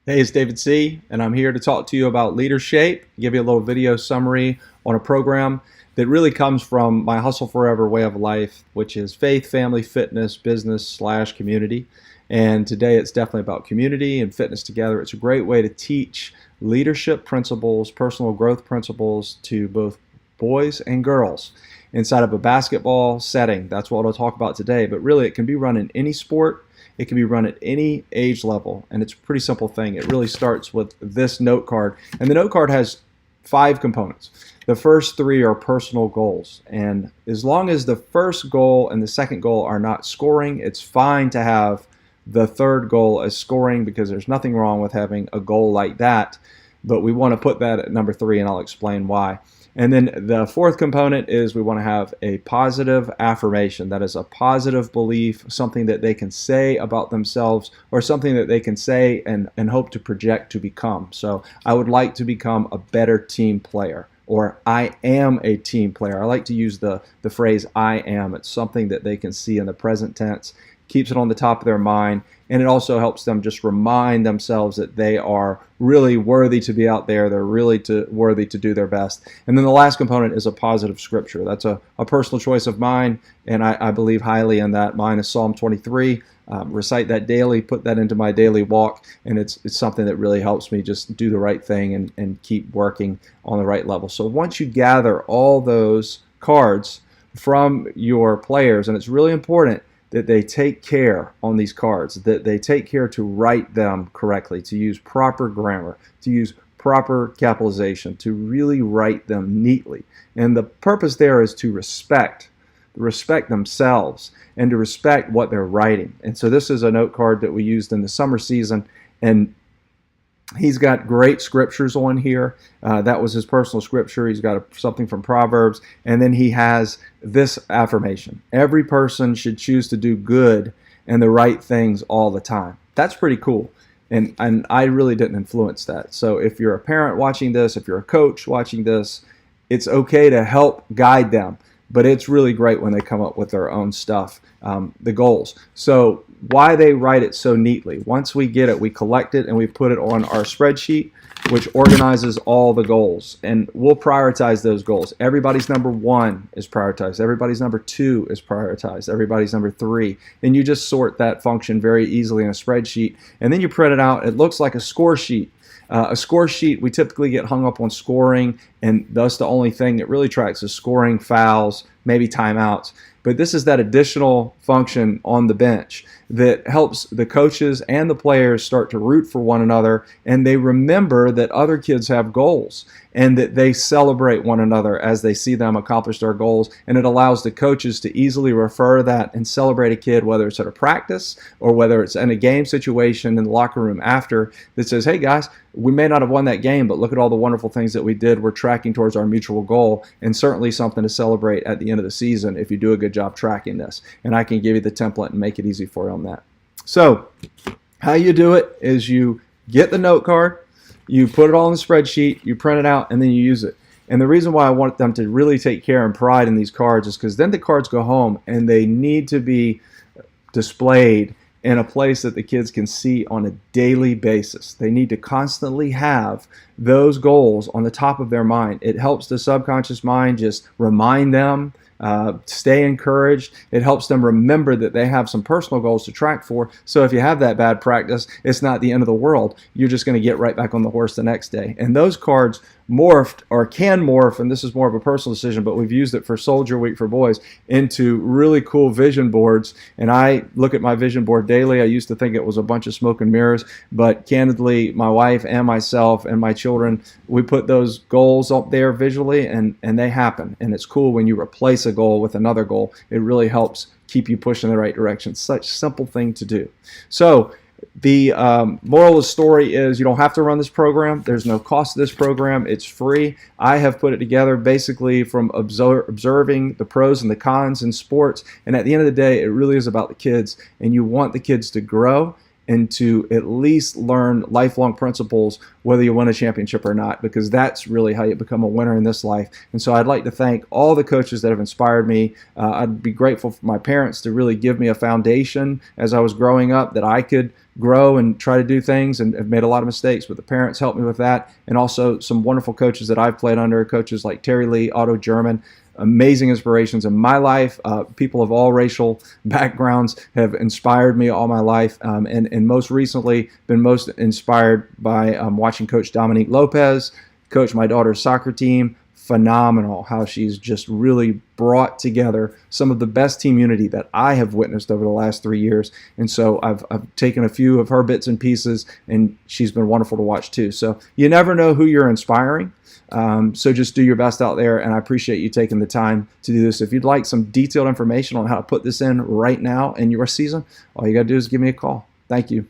Hey, it's David Seay, and I'm here to talk to you about leadership, give you a little video summary on a program that really comes from my Hustle Forever way of life, which is faith, family, fitness, business / community. And today it's definitely about community and fitness together. It's a great way to teach leadership principles, personal growth principles to both boys and girls inside of a basketball setting. That's what I'll talk about today, but really it can be run in any sport. It can be run at any age level, and it's a pretty simple thing. It really starts with this note card, and the note card has 5 components. The first 3 are personal goals, and as long as the first goal and the second goal are not scoring, it's fine to have the third goal as scoring because there's nothing wrong with having a goal like that, but we want to put that at number 3, and I'll explain why. And then the fourth component is we want to have a positive affirmation. That is a positive belief, something that they can say about themselves or something that they can say and hope to project to become. So I would like to become a better team player, or I am a team player. I like to use the phrase I am. It's something that they can see in the present tense, keeps it on the top of their mind, and it also helps them just remind themselves that they are really worthy to be out there. They're really worthy to do their best. And then the last component is a positive scripture. That's a personal choice of mine, and I believe highly in that. Mine is Psalm 23. Recite that daily, put that into my daily walk, and it's something that really helps me just do the right thing and keep working on the right level. So once you gather all those cards from your players, and it's really important that they take care on these cards, that they take care to write them correctly, to use proper grammar, to use proper capitalization, to really write them neatly. And the purpose there is to respect themselves and to respect what they're writing. And so this is a note card that we used in the summer season, and he's got great scriptures on here. That was his personal scripture. He's got something from Proverbs. And then he has this affirmation. Every person should choose to do good and the right things all the time. That's pretty cool. And I really didn't influence that. So if you're a parent watching this, if you're a coach watching this, it's okay to help guide them. But it's really great when they come up with their own stuff, the goals. So why they write it so neatly. Once we get it, we collect it and we put it on our spreadsheet, which organizes all the goals. And we'll prioritize those goals. Everybody's number 1 is prioritized. Everybody's number 2 is prioritized. Everybody's number 3. And you just sort that function very easily in a spreadsheet. And then you print it out. It looks like a score sheet. A score sheet, we typically get hung up on scoring, and thus the only thing that really tracks is scoring, fouls, maybe timeouts. But this is that additional function on the bench that helps the coaches and the players start to root for one another, and they remember that other kids have goals and that they celebrate one another as they see them accomplish their goals. And it allows the coaches to easily refer that and celebrate a kid, whether it's at a practice or whether it's in a game situation in the locker room after, that says, hey guys, we may not have won that game, but look at all the wonderful things that we did. We're tracking towards our mutual goal, and certainly something to celebrate at the end of the season if you do a good job tracking this. And I can give you the template and make it easy for you on that. So how you do it is you get the note card, you put it all in the spreadsheet, you print it out, and then you use it. And the reason why I want them to really take care and pride in these cards is because then the cards go home and they need to be displayed in a place that the kids can see on a daily basis. They need to constantly have those goals on the top of their mind. It helps the subconscious mind just remind them, stay encouraged. It helps them remember that they have some personal goals to track for. So if you have that bad practice, it's not the end of the world. You're just going to get right back on the horse the next day. And those cards morphed, or can morph, and this is more of a personal decision, but we've used it for Soldier Week for boys, into really cool vision boards. And I look at my vision board daily. I used to think it was a bunch of smoke and mirrors, but candidly, my wife and myself and my children, we put those goals up there visually, and they happen. And it's cool when you replace a goal with another goal. It really helps keep you pushing in the right direction. Such a simple thing to do. So the moral of the story is you don't have to run this program. There's no cost to this program. It's free. I have put it together basically from observing the pros and the cons in sports. And at the end of the day, it really is about the kids. And you want the kids to grow and to at least learn lifelong principles, whether you win a championship or not, because that's really how you become a winner in this life. And so I'd like to thank all the coaches that have inspired me. I'd be grateful for my parents to really give me a foundation as I was growing up that I could grow and try to do things, and have made a lot of mistakes, but the parents helped me with that. And also some wonderful coaches that I've played under, coaches like Terry Lee, Otto German, amazing inspirations in my life. People of all racial backgrounds have inspired me all my life, and most recently been most inspired by watching Coach Dominique Lopez coach my daughter's soccer team. Phenomenal how she's just really brought together some of the best team unity that I have witnessed over the last 3 years. And so I've taken a few of her bits and pieces, and she's been wonderful to watch too. So you never know who you're inspiring. So just do your best out there, and I appreciate you taking the time to do this. If you'd like some detailed information on how to put this in right now in your season, all you got to do is give me a call. Thank you.